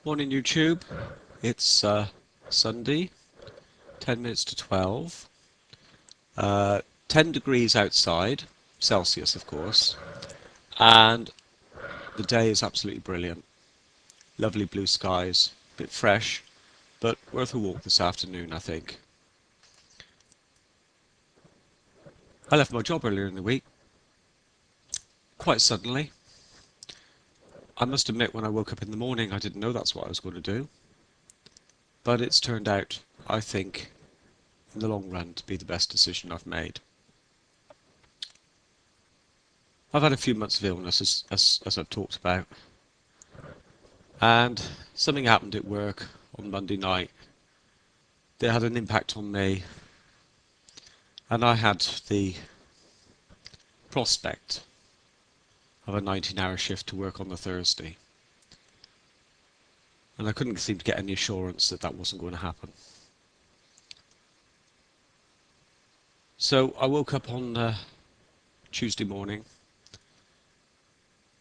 Morning YouTube, it's Sunday, 10 minutes to 12, 10 degrees outside, Celsius of course, and the day is absolutely brilliant. Lovely blue skies, a bit fresh, but worth a walk this afternoon I think. I left my job earlier in the week, quite suddenly. I must admit when I woke up in the morning I didn't know that's what I was going to do, but it's turned out, I think, in the long run to be the best decision I've made. I've had a few months of illness, as I've talked about, and something happened at work on Monday night that had an impact on me, and I had the prospect of a 19-hour shift to work on the Thursday, and I couldn't seem to get any assurance that that wasn't going to happen. So I woke up on Tuesday morning,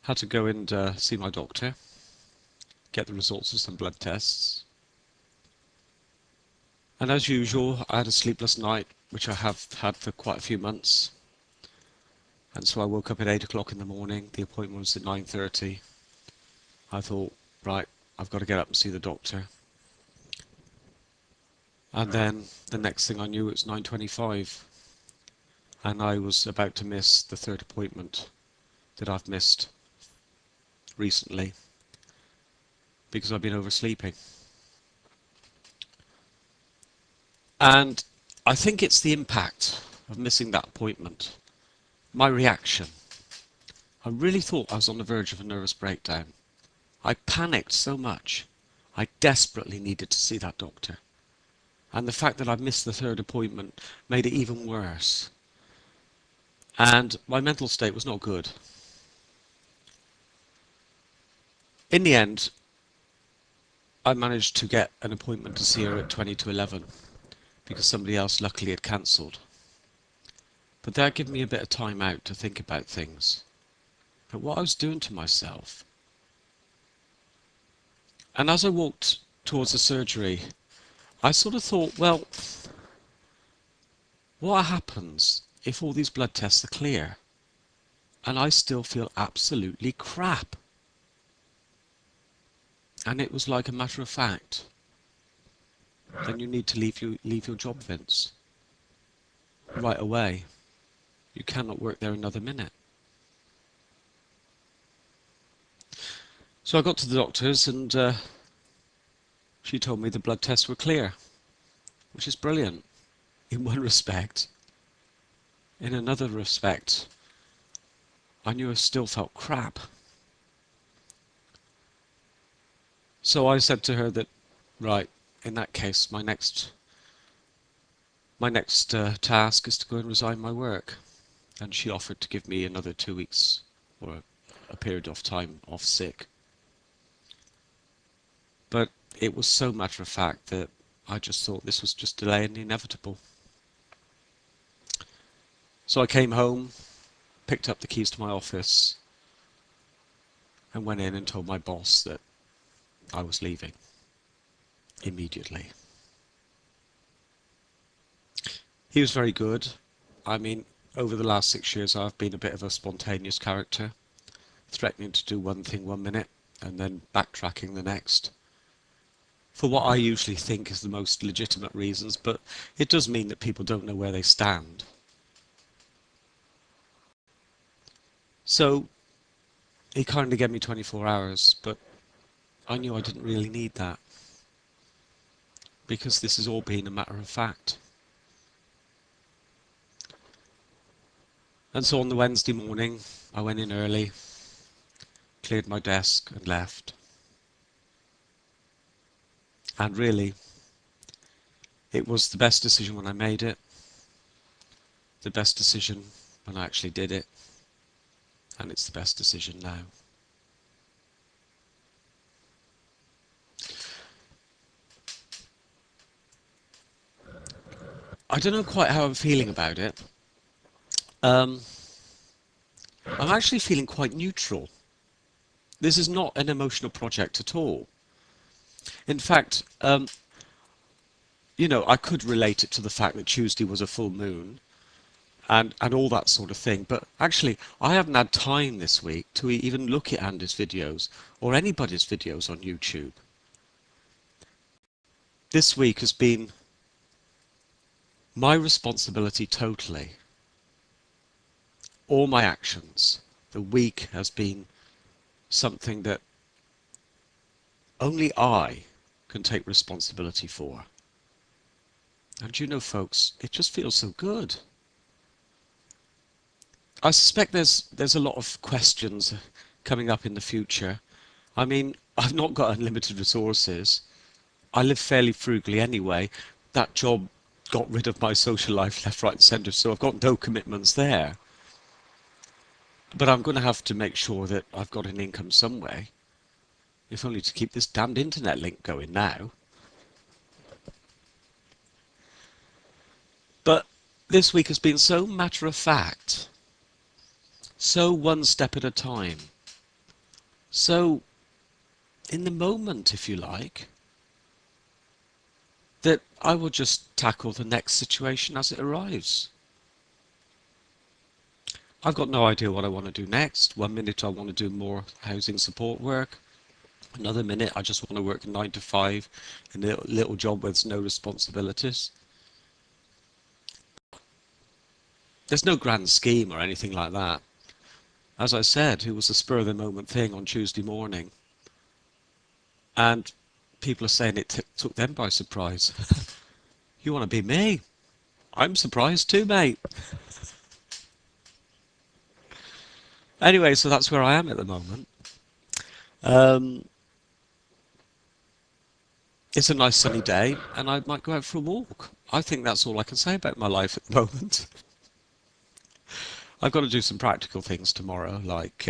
had to go and see my doctor, get the results of some blood tests. And as usual, I had a sleepless night, which I have had for quite a few months. And so I woke up at 8 o'clock in the morning. The appointment was at 9:30. I thought, right, I've got to get up and see the doctor. And then the next thing I knew, it was 9:25. And I was about to miss the third appointment that I've missed recently because I've been oversleeping. And I think it's the impact of missing that appointment. My reaction. I really thought I was on the verge of a nervous breakdown. I panicked so much. I desperately needed to see that doctor. And the fact that I missed the third appointment made it even worse. And my mental state was not good. In the end, I managed to get an appointment to see her at 20 to 11 because somebody else luckily had cancelled. But that gave me a bit of time out to think about things, about what I was doing to myself. And as I walked towards the surgery, I sort of thought, well, what happens if all these blood tests are clear and I still feel absolutely crap? And it was like a matter of fact, then you need to leave your job, Vince, right away. You cannot work there another minute. So I got to the doctor's and she told me the blood tests were clear, which is brilliant in one respect. In another respect, I knew I still felt crap. So I said to her that, right, in that case, my next task is to go and resign my work. And she offered to give me another 2 weeks or a period of time off sick. But it was so matter of fact that I just thought this was just delaying the inevitable. So I came home, picked up the keys to my office, and went in and told my boss that I was leaving immediately. He was very good. I mean, over the last 6 years I've been a bit of a spontaneous character, threatening to do one thing 1 minute and then backtracking the next, for what I usually think is the most legitimate reasons, but it does mean that people don't know where they stand. So he kindly gave me 24 hours, but I knew I didn't really need that, because this has all been a matter of fact. And so on the Wednesday morning, I went in early, cleared my desk and left. And really, it was the best decision when I made it, the best decision when I actually did it, and it's the best decision now. I don't know quite how I'm feeling about it. I'm actually feeling quite neutral. This is not an emotional project at all. In fact, I could relate it to the fact that Tuesday was a full moon and all that sort of thing. But actually, I haven't had time this week to even look at Andy's videos or anybody's videos on YouTube. This week has been my responsibility totally. All my actions. The week has been something that only I can take responsibility for. And folks, it just feels so good. I suspect there's a lot of questions coming up in the future. I mean, I've not got unlimited resources. I live fairly frugally anyway. That job got rid of my social life left, right, and centre, so I've got no commitments there. But I'm going to have to make sure that I've got an income some way, if only to keep this damned internet link going now. But this week has been so matter of fact, so one step at a time, so in the moment, if you like, that I will just tackle the next situation as it arrives. I've got no idea what I want to do next. One minute I want to do more housing support work. Another minute I just want to work 9 to 5 in a little job with no responsibilities. There's no grand scheme or anything like that. As I said, it was a spur of the moment thing on Tuesday morning. And people are saying it took them by surprise. You want to be me? I'm surprised too, mate. Anyway, so that's where I am at the moment. Um, it's a nice sunny day and I might go out for a walk. I think that's all I can say about my life at the moment. I've got to do some practical things tomorrow, like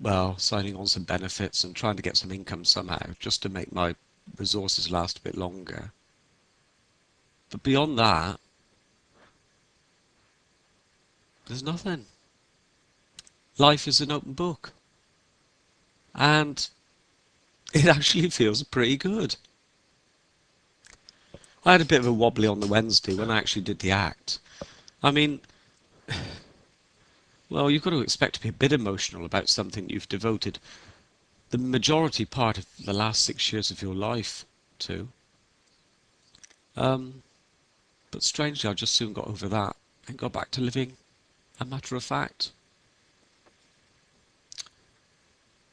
well, signing on some benefits and trying to get some income somehow, just to make my resources last a bit longer. But beyond that, there's nothing. Life is an open book, and it actually feels pretty good. I had a bit of a wobbly on the Wednesday when I actually did the act. I mean, well, you've got to expect to be a bit emotional about something you've devoted the majority part of the last 6 years of your life to. Um, but strangely, I just soon got over that and got back to living a matter of fact.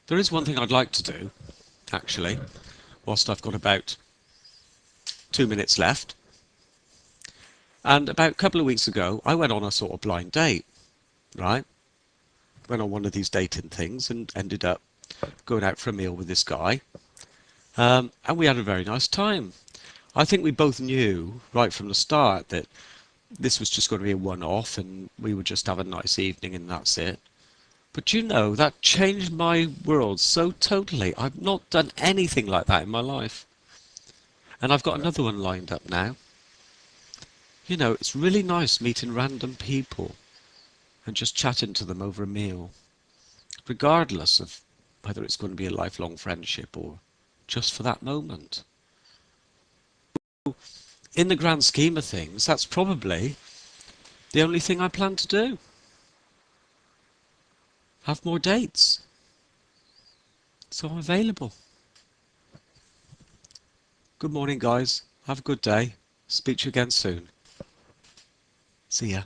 There is one thing I'd like to do, actually, whilst I've got about 2 minutes left. And about a couple of weeks ago, I went on a sort of blind date, right? Went on one of these dating things and ended up going out for a meal with this guy. And we had a very nice time. I think we both knew right from the start that this was just going to be a one-off and we would just have a nice evening and that's it. But that changed my world so totally. I've not done anything like that in my life. And I've got another one lined up now. It's really nice meeting random people and just chatting to them over a meal, regardless of whether it's going to be a lifelong friendship or just for that moment. In the grand scheme of things, that's probably the only thing I plan to do. Have more dates. So I'm available. Good morning, guys. Have a good day. Speak to you again soon. See ya.